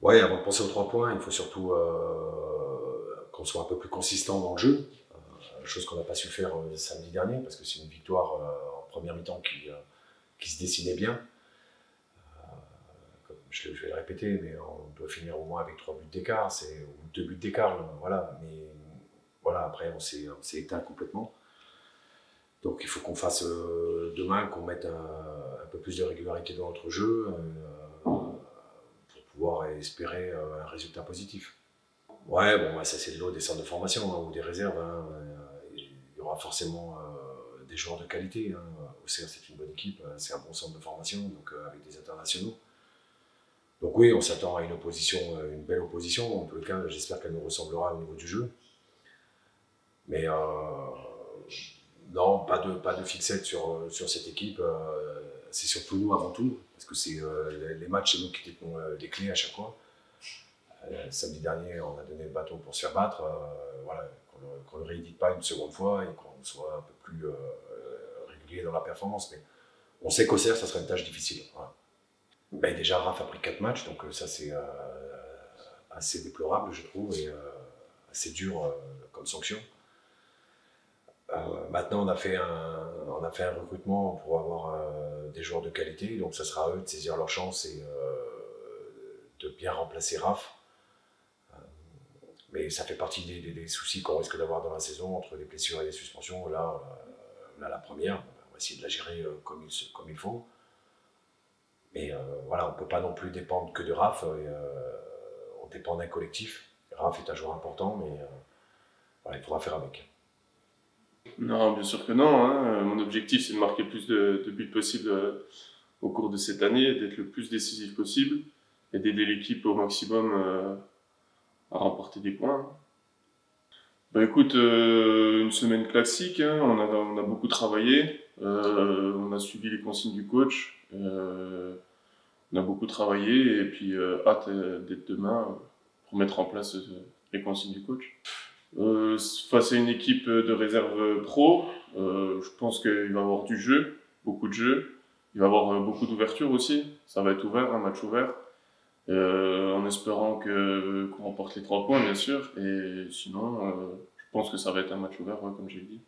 Ouais, avant de penser aux 3 points, il faut surtout qu'on soit un peu plus consistant dans le jeu, chose qu'on n'a pas su faire samedi dernier, parce que c'est une victoire en première mi-temps qui se dessinait bien. Comme je vais le répéter, mais on doit finir au moins avec 3 buts d'écart, ou 2 buts d'écart, voilà. Mais voilà, après, on s'est éteint complètement. Donc il faut qu'on fasse demain, qu'on mette un peu plus de régularité dans notre jeu pour pouvoir espérer un résultat positif. Ouais, bon, bah, ça c'est de l'eau des centres de formation ou des réserves, hein. Il y aura forcément des joueurs de qualité, hein. Auxerre, c'est une bonne équipe, c'est un bon centre de formation, donc avec des internationaux. Donc oui, on s'attend à une opposition, une belle opposition. En tous les cas, j'espère qu'elle nous ressemblera au niveau du jeu. Mais non, pas de fixette sur cette équipe. C'est surtout nous avant tout, parce que c'est les matchs, c'est nous qui détenons les clés à chaque fois. Samedi dernier, on a donné le bâton pour se faire battre. Voilà, qu'on ne réédite pas une seconde fois et qu'on soit un peu plus régulier dans la performance. Mais on sait qu'Auxerre, ça sera une tâche difficile. Voilà. Ben, déjà, Raph a pris 4 matchs, donc ça c'est assez déplorable, je trouve, et assez dur comme sanction. Maintenant, on a fait un recrutement pour avoir des joueurs de qualité, donc ça sera à eux de saisir leur chance et de bien remplacer Raph. Mais ça fait partie des soucis qu'on risque d'avoir dans la saison entre les blessures et les suspensions. Là la première, on va essayer de la gérer comme il faut. Mais voilà, on ne peut pas non plus dépendre que de Raph. On dépend d'un collectif. Raph est un joueur important, mais voilà, il faudra faire avec. Non, bien sûr que non, hein. Mon objectif, c'est de marquer le plus de buts possible au cours de cette année, d'être le plus décisif possible et d'aider l'équipe au maximum à remporter des points. Bah écoute, une semaine classique, hein. On a beaucoup travaillé, on a suivi les consignes du coach, on a beaucoup travaillé et puis hâte d'être demain pour mettre en place les consignes du coach. Face à une équipe de réserve pro, je pense qu'il va y avoir du jeu, beaucoup de jeu. Il va y avoir beaucoup d'ouverture aussi. Ça va être ouvert, un match ouvert. En espérant qu'on remporte les 3 points, bien sûr. Et sinon, je pense que ça va être un match ouvert, ouais, comme j'ai dit.